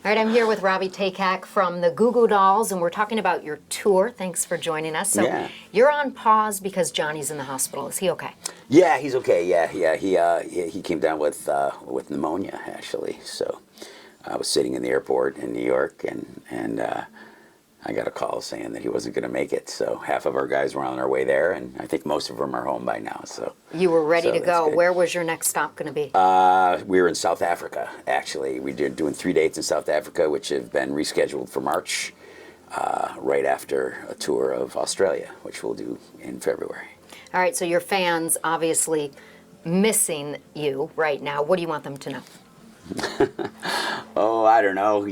All right, I'm here with Robby Takac from the Goo Goo Dolls, and we're talking about your tour. Thanks for joining us. So you're on pause because Johnny's in the hospital. Is he okay? Yeah, he's okay. Yeah. He came down with pneumonia actually. So I was sitting in the airport in New York, and I got a call saying that he wasn't going to make it. So half of our guys were on their way there, and I think most of them are home by now. So you were ready to go. Good. Where was your next stop going to be? We were in South Africa, actually. We did doing 3 dates in South Africa, which have been rescheduled for March, right after a tour of Australia, which we'll do in February. All right, so your fans obviously missing you right now. What do you want them to know? Oh, I don't know.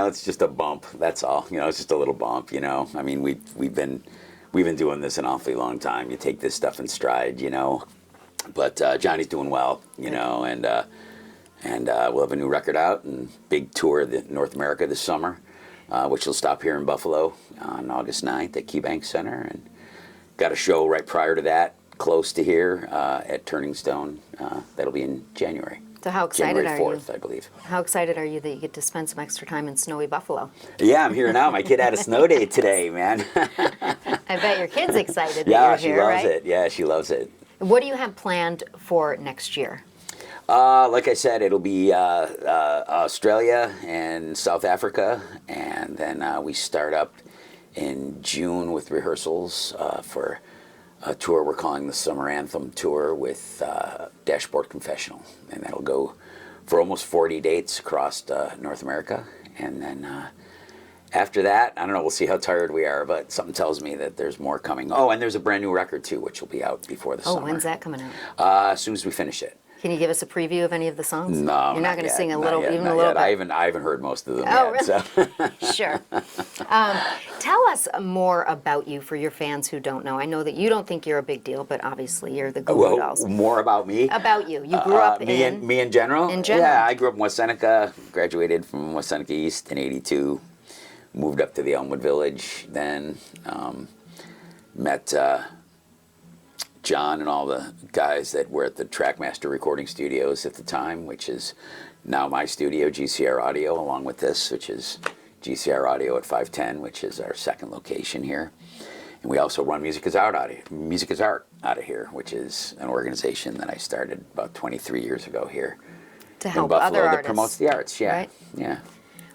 It's just a bump. That's all. It's just a little bump. I mean, we've been doing this an awfully long time. You take this stuff in stride. But Johnny's doing well. And we'll have a new record out and big tour of North America this summer, which will stop here in Buffalo on August 9th at KeyBank Center, and got a show right prior to that, close to here at Turning Stone. That'll be in January. So how excited January 4th, I believe. How excited are you that you get to spend some extra time in snowy Buffalo? Yeah, I'm here now. My kid had a snow day today, man. I bet your kid's excited that yeah, you're she here, loves right? it. Yeah, she loves it. What do you have planned for next year? Like I said, it'll be Australia and South Africa, and then we start up in June with rehearsals for a tour we're calling the Summer Anthem Tour with Dashboard Confessional, and that'll go for almost 40 dates across North America. And then after that, I don't know, we'll see how tired we are, but something tells me that there's more coming. Oh, and there's a brand new record too, which will be out before the summer. Oh, when's that coming out? As soon as we finish it. Can you give us a preview of any of the songs? No, you're not going to sing a little, yet, even a little bit. I haven't heard most of them oh, yet. Really? So. Sure. Tell us more about you for your fans who don't know. I know that you don't think you're a big deal, but obviously you're the Goo Goo Dolls. More about me? About you. You grew up me in general? In general. Yeah, I grew up in West Seneca. Graduated from West Seneca East in '82. Moved up to the Elmwood Village. Then met John and all the guys that were at the Trackmaster recording studios at the time, which is now my studio, GCR Audio, along with this, which is GCR Audio at 510, which is our second location here. And we also run Music is Art out of here, which is an organization that I started about 23 years ago here to help in Buffalo, other artists. That promotes the arts. Yeah, right? Yeah.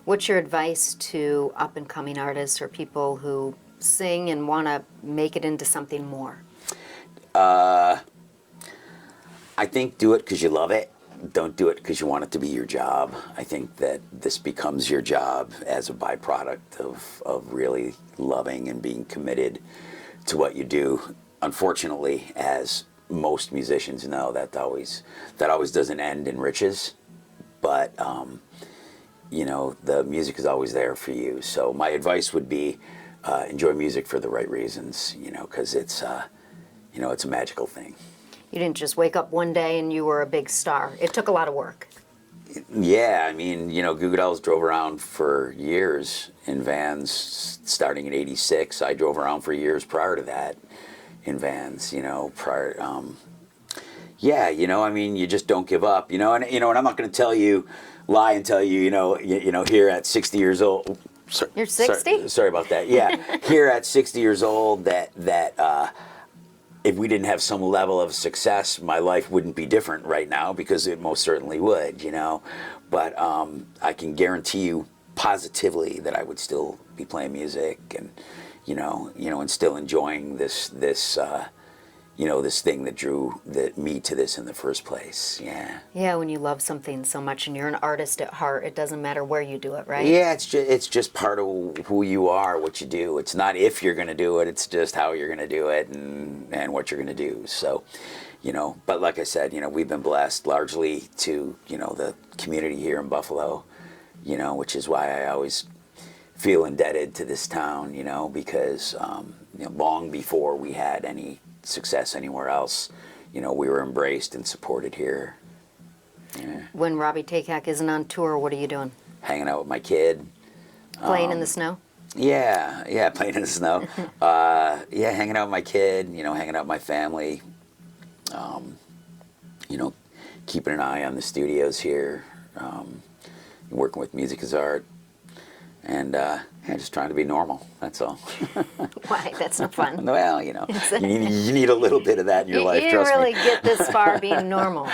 What's your advice to up-and-coming artists or people who sing and want to make it into something more? I think do it because you love it. Don't do it because you want it to be your job. I think that this becomes your job as a byproduct of really loving and being committed to what you do. Unfortunately, as most musicians know, that always doesn't end in riches. But the music is always there for you. So my advice would be enjoy music for the right reasons. Because it's a magical thing. You didn't just wake up one day and you were a big star. It took a lot of work. Yeah, I mean, Goo Goo Dolls drove around for years in vans, starting in '86. I drove around for years prior to that in vans. I mean, you just don't give up. And I'm not going to lie and tell you, here at 60 years old. You're 60? Sorry about that. Yeah, here at 60 years old, that if we didn't have some level of success, my life wouldn't be different right now, because it most certainly would, But I can guarantee you positively that I would still be playing music and, and still enjoying this thing that drew me to this in the first place. Yeah. Yeah, when you love something so much and you're an artist at heart, it doesn't matter where you do it, right? Yeah, it's just part of who you are, what you do. It's not if you're going to do it, it's just how you're going to do it and what you're going to do. So, but like I said, we've been blessed largely to, the community here in Buffalo, which is why I always feel indebted to this town, because long before we had any success anywhere else, we were embraced and supported here. Yeah. When Robby Takac isn't on tour, what are you doing? Hanging out with my kid. Playing in the snow? Yeah, playing in the snow. Hanging out with my kid, hanging out with my family. Keeping an eye on the studios here. working with music as art, and just trying to be normal. That's all. Why? That's not fun. Well, you need a little bit of that in your life. You Trust didn't really me. get this far being normal.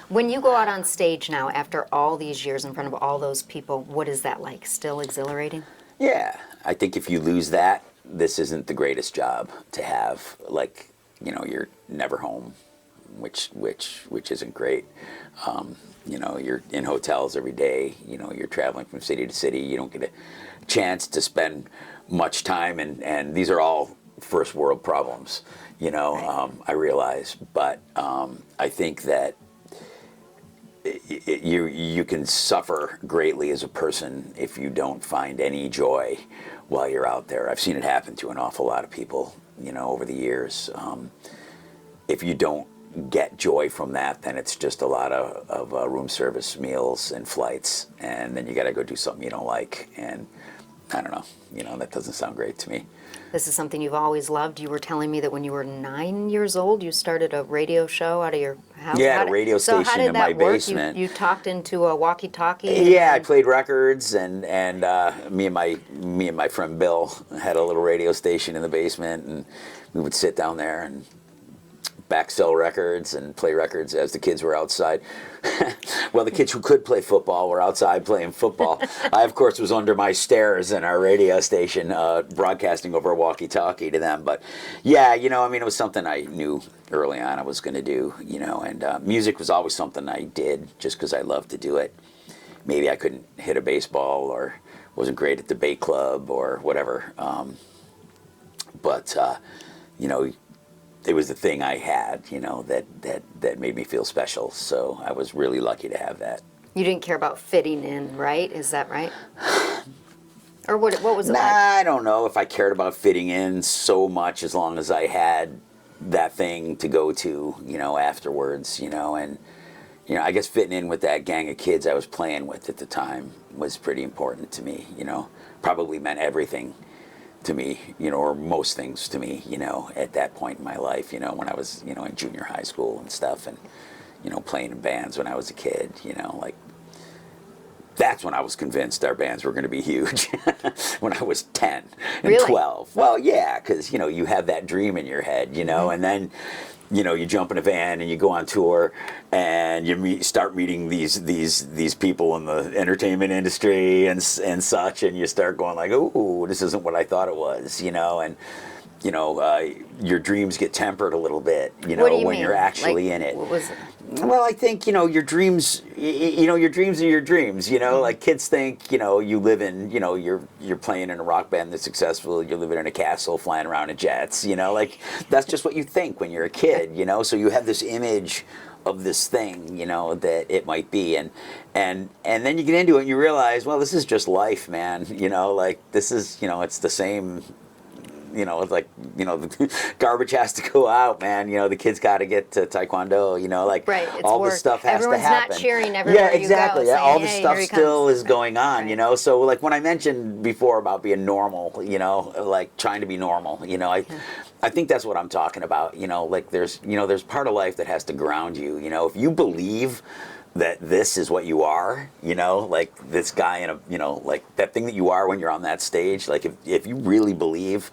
When you go out on stage now, after all these years in front of all those people, what is that like? Still exhilarating? Yeah, I think if you lose that, this isn't the greatest job to have. Like, you're never home, which isn't great. You're in hotels every day. You're traveling from city to city. You don't get a chance to spend much time, and these are all first world problems. Right. I realize, but I think that you can suffer greatly as a person if you don't find any joy while you're out there. I've seen it happen to an awful lot of people, over the years. If you don't get joy from that, then it's just a lot of room service meals and flights, and then you got to go do something you don't like, and I don't know, that doesn't sound great to me. This is something you've always loved. You were telling me that when you were 9 years old, you started a radio show out of your house. Yeah, a radio so how station did in that my work? basement. You talked into a walkie-talkie? Yeah, I played records, and me and my friend Bill had a little radio station in the basement, and we would sit down there and back sell records and play records as the kids were outside. Well, the kids who could play football were outside playing football. I, of course, was under my stairs in our radio station, broadcasting over a walkie-talkie to them. But yeah, it was something I knew early on I was going to do, and music was always something I did just because I loved to do it. Maybe I couldn't hit a baseball or wasn't great at the debate club or whatever. But it was the thing I had, that made me feel special. So I was really lucky to have that. You didn't care about fitting in, right? Is that right? Or what was it like? I don't know if I cared about fitting in so much as long as I had that thing to go to, afterwards, and, I guess fitting in with that gang of kids I was playing with at the time was pretty important to me, probably meant everything to me, or most things to me, at that point in my life, when I was, in junior high school and stuff, and, playing in bands when I was a kid, like, that's when I was convinced our bands were going to be huge, when I was 10 and Really? 12. Well, yeah, because, you have that dream in your head, and then, you jump in a van and you go on tour, and you start meeting these people in the entertainment industry and such, and you start going like, "Ooh, this isn't what I thought it was," and your dreams get tempered a little bit, What do you when mean? you're actually Like, in it. what was it? Well, I think, your dreams, your dreams are your dreams, like kids think, you live in, you're playing in a rock band that's successful, you're living in a castle, flying around in jets, like that's just what you think when you're a kid, so you have this image of this thing, that it might be, and then you get into it and you realize, well, this is just life, man, like this is, it's the same. It's like, the garbage has to go out, man. The kids got to get to taekwondo, like Right, it's all work. this stuff has Everyone's to happen. not cheering everywhere Yeah, exactly. you go, Yeah, all saying, this "Hey, stuff here he still comes." is going on, Right. So like when I mentioned before about being normal, like trying to be normal, I think that's what I'm talking about. Like there's part of life that has to ground you. If you believe that this is what you are, like this guy in a, like that thing that you are when you're on that stage, like if you really believe,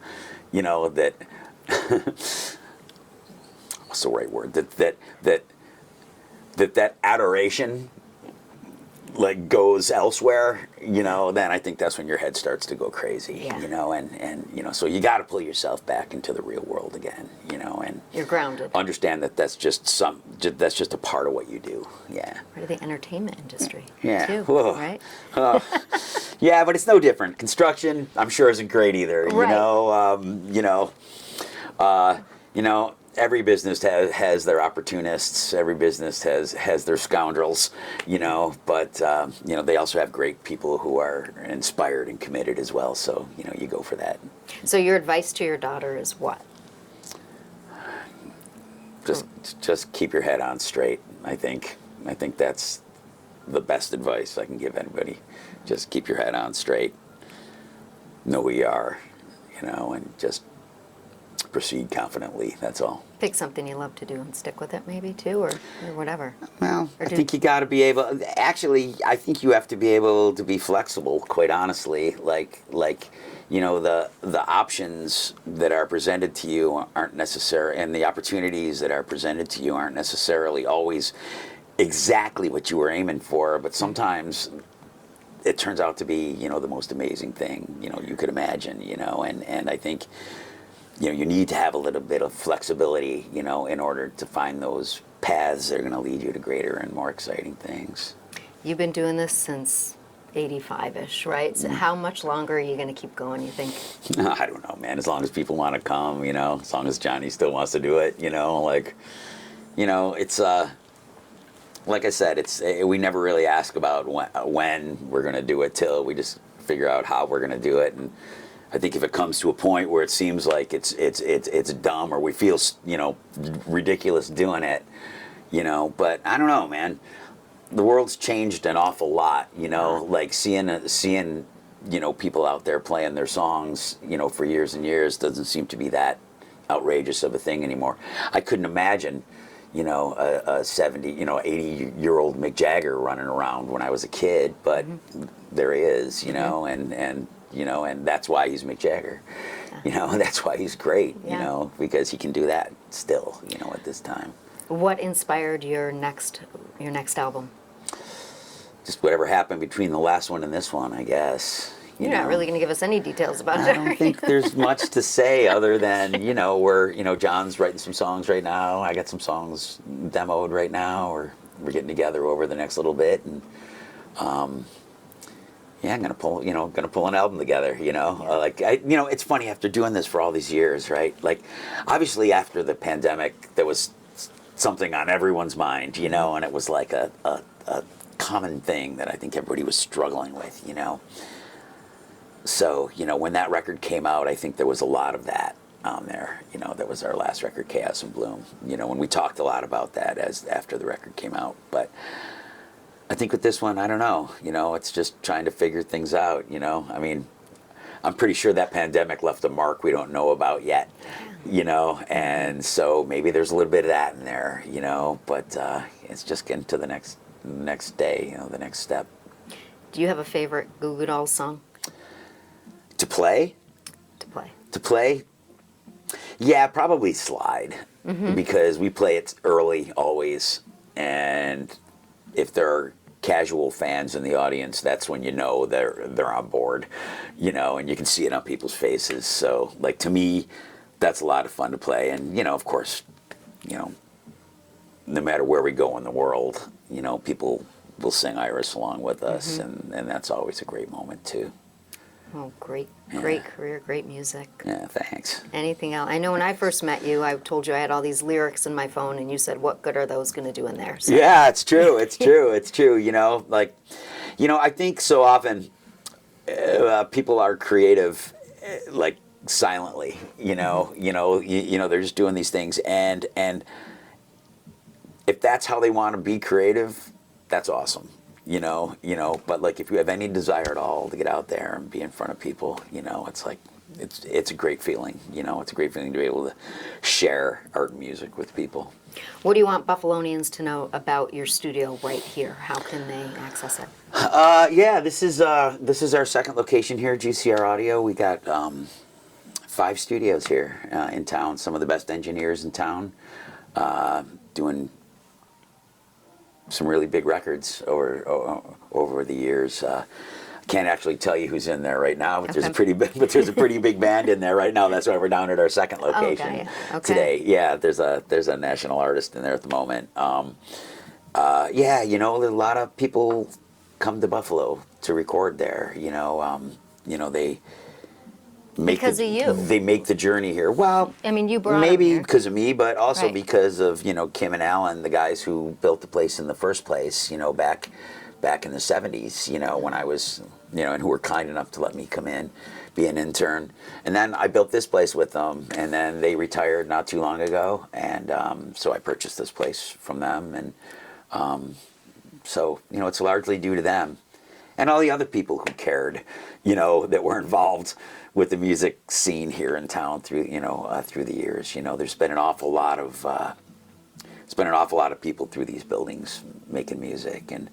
that what's the right word? That adoration like goes elsewhere, then I think that's when your head starts to go crazy, Yeah. and so you got to pull yourself back into the real world again, and You're grounded. understand that that's just a part of what you do. Yeah. Part of the entertainment industry, Yeah. too, Whoa. right? Yeah, but it's no different. Construction, I'm sure, isn't great either. Right. Every business has their opportunists. Every business has their scoundrels. But they also have great people who are inspired and committed as well. So you go for that. So your advice to your daughter is what? Just keep your head on straight. I think that's the best advice I can give anybody. Just keep your head on straight. Know who you are, and just proceed confidently. That's all. Pick something you love to do and stick with it, maybe too, or whatever. Well, I think you got to be able. Actually, I think you have to be able to be flexible. Quite honestly, you know, the options that are presented to you aren't necessary, and the opportunities that are presented to you aren't necessarily always exactly what you were aiming for. But sometimes it turns out to be, you know, the most amazing thing, you know, you could imagine. You know, and I think, you know, you need to have a little bit of flexibility, you know, in order to find those paths that are going to lead you to greater and more exciting things. You've been doing this since 85-ish, right? So how much longer are you going to keep going, you think? I don't know, man. As long as people want to come, you know, as long as Johnny still wants to do it, you know, like, you know, it's, like I said, we never really ask about when we're going to do it till we just figure out how we're going to do it. And I think if it comes to a point where it seems like it's dumb or we feel, you know, ridiculous doing it, you know, but I don't know, man. The world's changed an awful lot, you know, like seeing, you know, people out there playing their songs, you know, for years and years doesn't seem to be that outrageous of a thing anymore. I couldn't imagine, you know, a 70, you know, 80-year-old Mick Jagger running around when I was a kid, but there he is, you know, and you know, and that's why he's Mick Jagger. You know, that's why he's great, you know, because he can do that still, you know, at this time. What inspired your next album? Just whatever happened between the last one and this one, I guess. You're not really going to give us any details about it. I don't think there's much to say other than, you know, John's writing some songs right now. I got some songs demoed right now, or we're getting together over the next little bit, and yeah, I'm gonna pull an album together. You know, you know, it's funny after doing this for all these years, right? Like, obviously after the pandemic, there was something on everyone's mind, you know, and it was like a common thing that I think everybody was struggling with, you know. So, you know, when that record came out, I think there was a lot of that on there. You know, that was our last record, Chaos and Bloom. You know, when we talked a lot about that after the record came out, but I think with this one, I don't know. You know, it's just trying to figure things out, you know. I mean, I'm pretty sure that pandemic left a mark we don't know about yet, you know. And so maybe there's a little bit of that in there, you know. But it's just getting to the next day, you know, the next step. Do you have a favorite Goo Goo Dolls song? To play? To play? Yeah, probably Slide. Because we play it early always. And if there are casual fans in the audience, that's when you know they're on board, you know, and you can see it on people's faces. So, like, to me, that's a lot of fun to play. And, you know, of course, you know, no matter where we go in the world, you know, people will sing Iris along with us, and that's always a great moment, too. Oh, great career, great music. Yeah, thanks. Anything else? I know when I first met you, I told you I had all these lyrics in my phone, and you said, what good are those going to do in there? So. Yeah, it's true. It's true. It's true. You know, like, you know, I think so often people are creative, like, silently, you know, you know, they're just doing these things. And if that's how they want to be creative, that's awesome. You know, but like if you have any desire at all to get out there and be in front of people, you know, it's like, it's a great feeling, you know, it's a great feeling to be able to share art and music with people. What do you want Buffalonians to know about your studio right here? How can they access it? Yeah, this is our second location here, GCR Audio. We got 5 studios here in town, some of the best engineers in town, doing some really big records over the years. I can't actually tell you who's in there right now, but there's a pretty big band in there right now. That's why we're down at our second location today. Yeah, there's a national artist in there at the moment. Yeah, you know, a lot of people come to Buffalo to record there. You know, they make because of you. They make the journey here. Well, I mean, you brought maybe them here. because of me, but also because of, you know, Kim and Alan, the guys who built the place in the first place. You know, back in the 70s. You know, when I was, you know, and who were kind enough to let me come in, be an intern, and then I built this place with them, and then they retired not too long ago, and so I purchased this place from them, and so, you know, it's largely due to them. and all the other people who cared, you know, that were involved with the music scene here in town through, you know, through the years. You know, there's been an awful lot of people through these buildings making music, and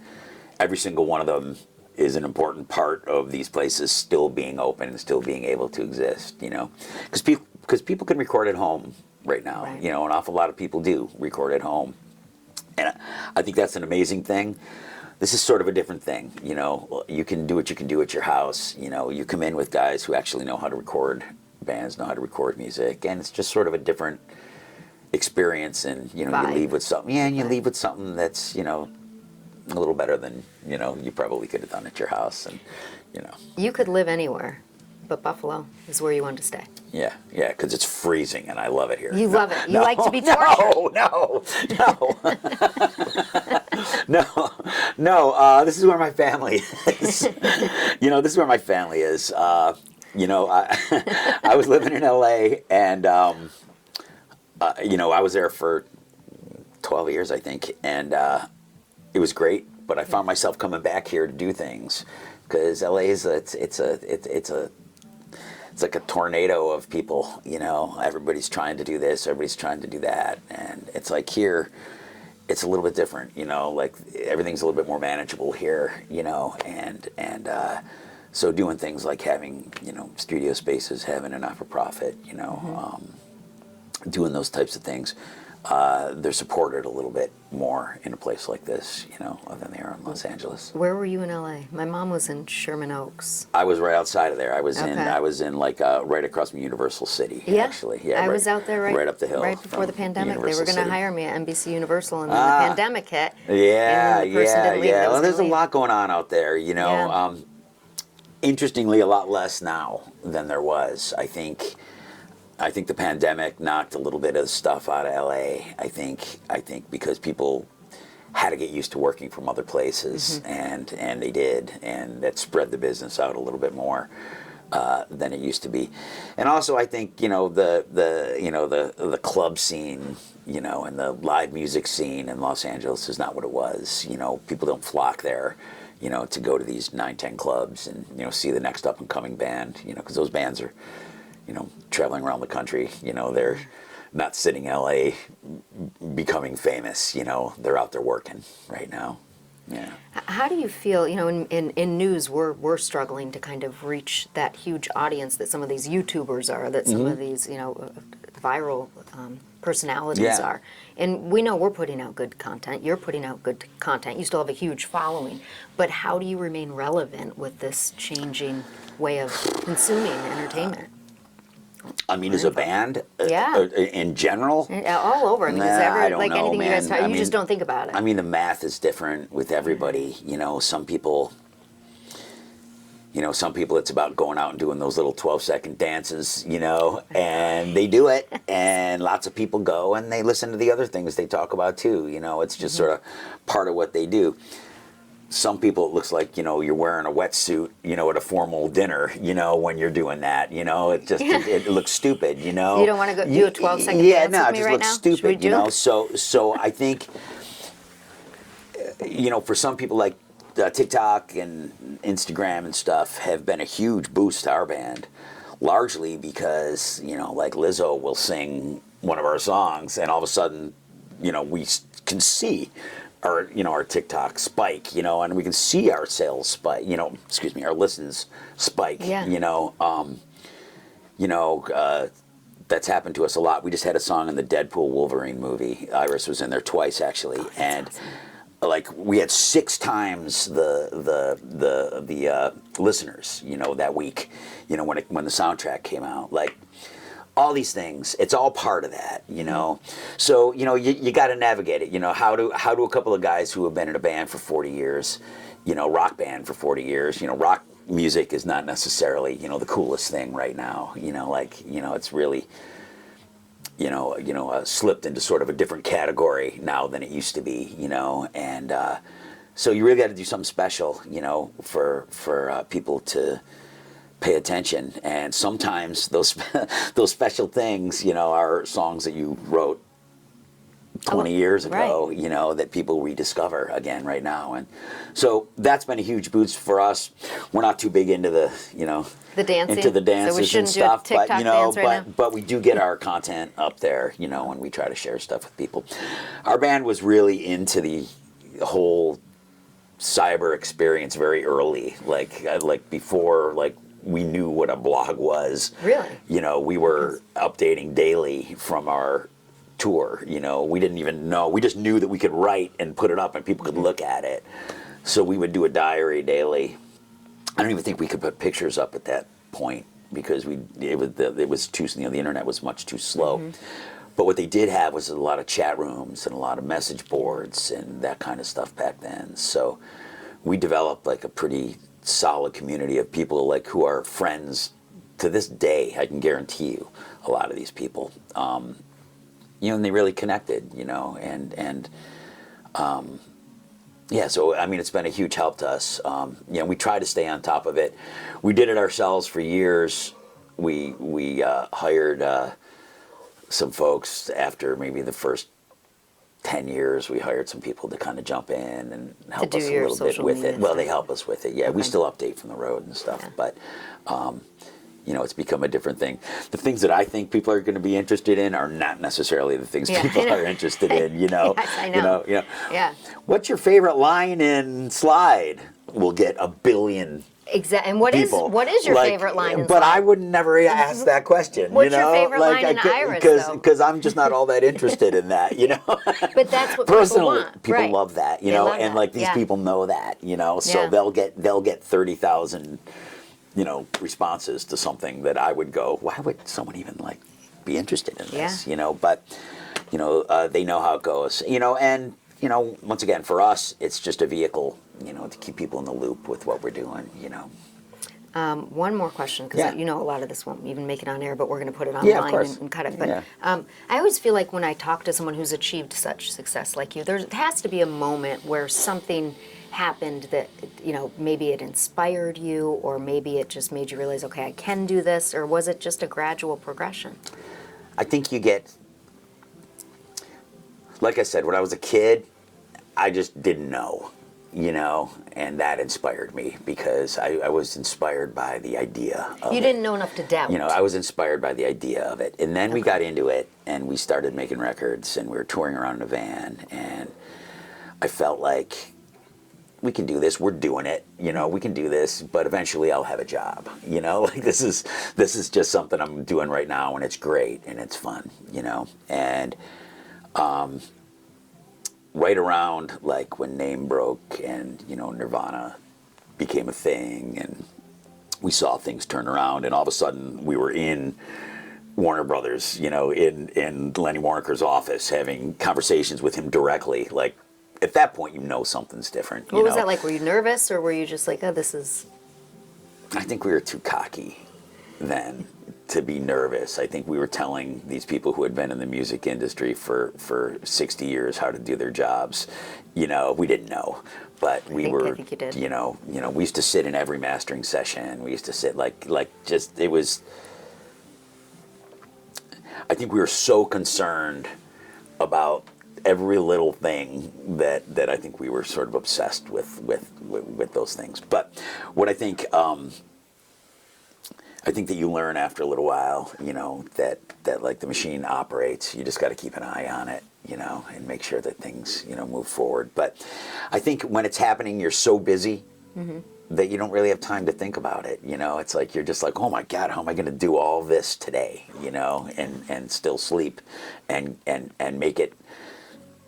every single one of them is an important part of these places still being open and still being able to exist. You know, because people can record at home right now. Right. You know, an awful lot of people do record at home, and I think that's an amazing thing. This is sort of a different thing. You know, you can do what you can do at your house. You know, you come in with guys who actually know how to record bands, know how to record music, and it's just sort of a different experience. And you know, you leave with something. Yeah, and you leave with something that's, you know, a little better than, you know, you probably could have done at your house. And you know, you could live anywhere, but Buffalo is where you want to stay. Yeah, yeah, because it's freezing and I love it here. You love it. You like to be tortured. No. This is where my family is. You know, this is where my family is. You know, I was living in L.A. and, you know, I was there for 12 years, I think, and it was great. But I found myself coming back here to do things because L.A. is it's like a tornado of people, you know. Everybody's trying to do this, everybody's trying to do that, and it's like here, it's a little bit different, you know. Like everything's a little bit more manageable here, you know, and so doing things like having, you know, studio spaces, having a not-for-profit, you know, doing those types of things, they're supported a little bit more in a place like this, you know, than they are in Los Angeles. Where were you in LA? My mom was in Sherman Oaks. I was right outside of there. I was in like right across from Universal City. Yeah, actually. Yeah, I was out there right up the hill, right before the pandemic. They were going to hire me at NBC Universal, and then the pandemic hit. Yeah. Well, there's a lot going on out there, you know. Yeah. Interestingly, a lot less now than there was. I think the pandemic knocked a little bit of stuff out of LA. I think because people had to get used to working from other places, and they did, and that spread the business out a little bit more than it used to be. And also, I think, you know, the club scene, you know, and the live music scene in Los Angeles is not what it was. You know, people don't flock there, you know, to go to these 9-10 clubs and, you know, see the next up and coming band, you know, because those bands are, you know, traveling around the country. You know, they're not sitting in LA becoming famous. You know, they're out there working right now. Yeah. How do you feel, you know, in news, we're struggling to kind of reach that huge audience that some of these YouTubers are, that some of these, you know, viral personalities are. And we know we're putting out good content. You're putting out good content. You still have a huge following. But how do you remain relevant with this changing way of consuming entertainment? I mean, as a band, in general, all over. I mean, I don't know, anything man. You guys talk, you just don't think about it. I mean, the math is different with everybody. You know, some people, it's about going out and doing those little 12-second dances, you know, and they do it, and lots of people go and they listen to the other things they talk about too. You know, it's just sort of part of what they do. Some people, it looks like, you know, you're wearing a wetsuit, you know, at a formal dinner, you know, when you're doing that, you know, it just, it looks stupid, you know. You don't want to go do a 12-second dance with me it just right looks now? Stupid, you know. So I think, you know, for some people like TikTok and Instagram and stuff have been a huge boost to our band, largely because, you know, like Lizzo will sing one of our songs and all of a sudden, you know, we can see our TikTok spike, you know, and we can see our sales spike, you know, our listens spike, you know, that's happened to us a lot. We just had a song in the Deadpool Wolverine movie. Iris was in there twice actually, and awesome. Like we had 6 times the listeners, you know, that week, you know, when the soundtrack came out, like. All these things, it's all part of that, you know. So, you know, you got to navigate it. You know, how do a couple of guys who have been in a band for 40 years, you know, rock band for 40 years, you know, rock music is not necessarily, you know, the coolest thing right now. You know, like, you know, it's really, slipped into sort of a different category now than it used to be, you know. And so you really got to do something special, you know, for people to pay attention, and sometimes those special things, you know, are songs that you wrote 20 years ago, you know, that people rediscover again right now. And so that's been a huge boost for us. We're not too big into the, you know, the dancing. into the dances so we shouldn't and stuff, do a TikTok but you know, dance right now. but we do get our content up there, you know, and we try to share stuff with people. Our band was really into the whole cyber experience very early, like before like we knew what a blog was. Really? You know, we were updating daily from our tour. You know, we didn't even know. We just knew that we could write and put it up and people could look at it. So we would do a diary daily. I don't even think we could put pictures up at that point because it was too, you know, the internet was much too slow. But what they did have was a lot of chat rooms and a lot of message boards and that kind of stuff back then. So we developed like a pretty solid community of people like who are friends to this day. I can guarantee you, a lot of these people, you know, and they really connected, you know, and yeah. So I mean, it's been a huge help to us. You know, we try to stay on top of it. We did it ourselves for years. We hired some folks after maybe the first 10 years. We hired some people to kind of jump in and help us a little bit with it. Well, they help us with it. Yeah, we still update from the road and stuff, but you know, it's become a different thing. The things that I think people are going to be interested in are not necessarily the things people are interested in. You know, yes, I know. You know. Yeah. What's your favorite line in Slide? We'll get 1 billion. Exactly. And what is your favorite line in But Slide? I would never ask that question. What's you know? your favorite line in Iris, though? Because I'm just not all that interested in that, you know. But that's what Personally, people want. love that, you They know, love and that. like these people know that, you know, so Yeah. they'll get 30,000, you know, responses to something that I would go, why would someone even like be interested in this, you know? But you know, they know how it goes, you know, and you know, once again, for us, it's just a vehicle, you know, to keep people in the loop with what we're doing, you know. One more question, because you know a lot of this won't even make it on air, but we're going to put it Yeah, of online course. and cut it. But I always feel like when I talk to someone who's achieved such success like you, there has to be a moment where something happened that, you know, maybe it inspired you, or maybe it just made you realize, okay, I can do this, or was it just a gradual progression? I think you get, like I said, when I was a kid, I just didn't know, you know, and that inspired me because I was inspired by the idea of You didn't know enough to doubt. You know, I was inspired by the idea of it. And then we got into it and we started making records and we were touring around in a van and I felt like we can do this. We're doing it. You know, we can do this, but eventually I'll have a job. You know, like this is just something I'm doing right now and it's great and it's fun, you know. And right around like when Name broke and, you know, Nirvana became a thing and we saw things turn around and all of a sudden we were in Warner Brothers, you know, in Lenny Waronker's office having conversations with him directly. Like at that point, you know something's different. What was that like? Were you nervous or were you just like, oh, this is... I think we were too cocky then to be nervous. I think we were telling these people who had been in the music industry for 60 years how to do their jobs. You know, we didn't know, but I think you did. You know, we used to sit in every mastering session. We used to sit like just, it was, I think we were so concerned about every little thing that I think we were sort of obsessed with those things. But what I think that you learn after a little while, you know, that like the machine operates, you just got to keep an eye on it, you know, and make sure that things, you know, move forward. But I think when it's happening, you're so busy that you don't really have time to think about it. You know, it's like, you're just like, oh my God, how am I going to do all this today, you know, and still sleep and make it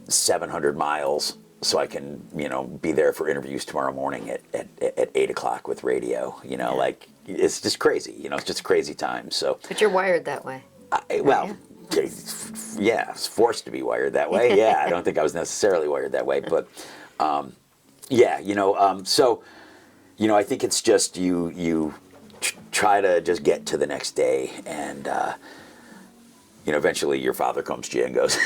700 miles so I can, you know, be there for interviews tomorrow morning at 8 o'clock with radio, you know, like it's just crazy, you know, it's just a crazy time. So, but you're wired that way. Yeah, I was forced to be wired that way. Yeah, I don't think I was necessarily wired that way, but yeah, you know, so, you know, I think it's just you try to just get to the next day and eventually your father comes to you and goes,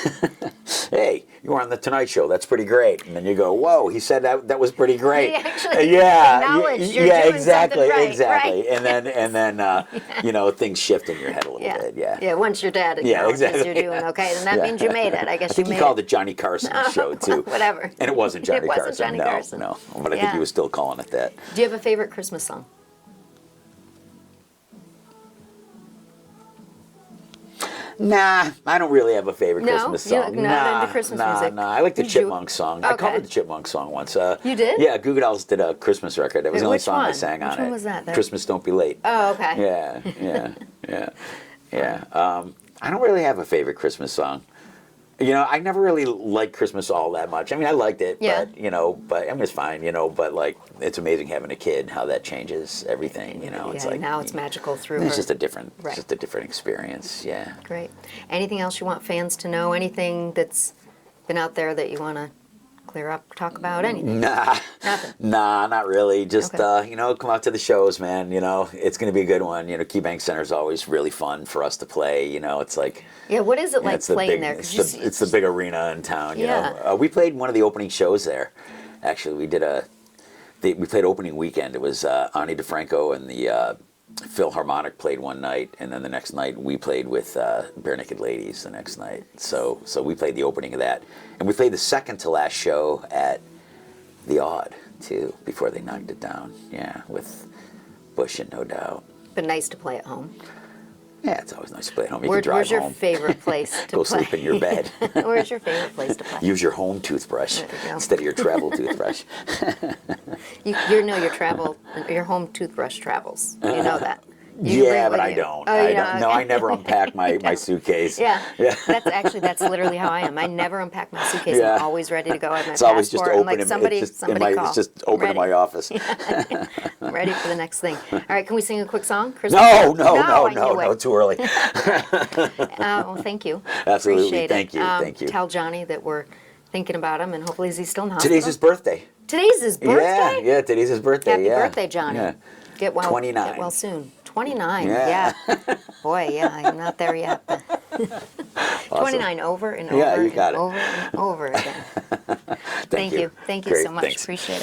"Hey, you were on the Tonight Show. That's pretty great." And then you go, "Whoa, he said that was pretty great." He actually yeah, acknowledged you're yeah, doing exactly, something right, exactly. right. And then things shift in your head a little bit. Yeah. Yeah, once your dad acknowledges exactly. you're doing okay, then that Yeah. means you made it. I guess I think you he made called it. it Johnny Carson's show too. Whatever. And it wasn't Johnny It wasn't Carson. Johnny no, Carson. no. But I think he was still calling it that. Do you have a favorite Christmas song? Nah, I don't really have a favorite No? Christmas You're song. not into Christmas music? Nah. I like the Did you- Chipmunk song. I Okay. covered the Chipmunk song once. You did? Yeah, Goo Goo Dolls did a Christmas record. That was the only Which song I one? sang on Which it. one was that? Christmas Don't Be Late. Oh, okay. Yeah. I don't really have a favorite Christmas song. I never really liked Christmas all that much. I mean, I liked it, Yeah. but I mean, it's fine, but like, it's amazing having a kid, how that changes everything, It's like now it's magical through it's her. just a different, Right. just a different experience. Yeah. Great. Anything else you want fans to know? Anything that's been out there that you want to clear up, talk about? Anything? Nah, Nothing. nah, not really. Just Okay. come out to the shows, man. It's gonna be a good one. Key Bank Center is always really fun for us to play. It's like Yeah, what is it like it's the playing big, there? it's the big arena in town. Yeah. We played one of the opening shows there. Actually, we played opening weekend. It was Ani DeFranco and the Philharmonic played one night, and then the next night we played with Bare Naked Ladies the next night. So we played the opening of that, and we played the second to last show at the Odd too before they knocked it down. Yeah, with Bush and No Doubt. But nice to play at home. Yeah, it's always nice to play at home. You can drive Where's your home, favorite place to go play? sleep in your bed, Where's your favorite place to play? use your home toothbrush There you go. instead of your travel toothbrush. Your home toothbrush travels. You know that. You bring Yeah, it but with I you. don't. Oh, I you don't. don't? No, Okay. I never unpack my suitcase. Yeah. Yeah. That's literally how I am. I never unpack my suitcase. Yeah. I'm always ready to go. I have my It's always just passport. I'm open. like, somebody it's call. It's just open Ready. in my office. I'm ready for the next thing. All right, can we sing a quick song? No, I knew no, it. too early. Well, thank you. Absolutely. Appreciate Thank it. you. Thank you. Tell Johnny that we're thinking about him, and hopefully he's still in the hospital. Today's his birthday. Today's his birthday? Yeah, today's his birthday. Happy yeah. birthday, Johnny. Yeah. Get well. 29. Get well soon. 29. Yeah. Boy, yeah, I'm not there yet. But 29 over and over Yeah, you and got it. over and over again. Thank you. Thank you Great, so much. thanks. Appreciate it.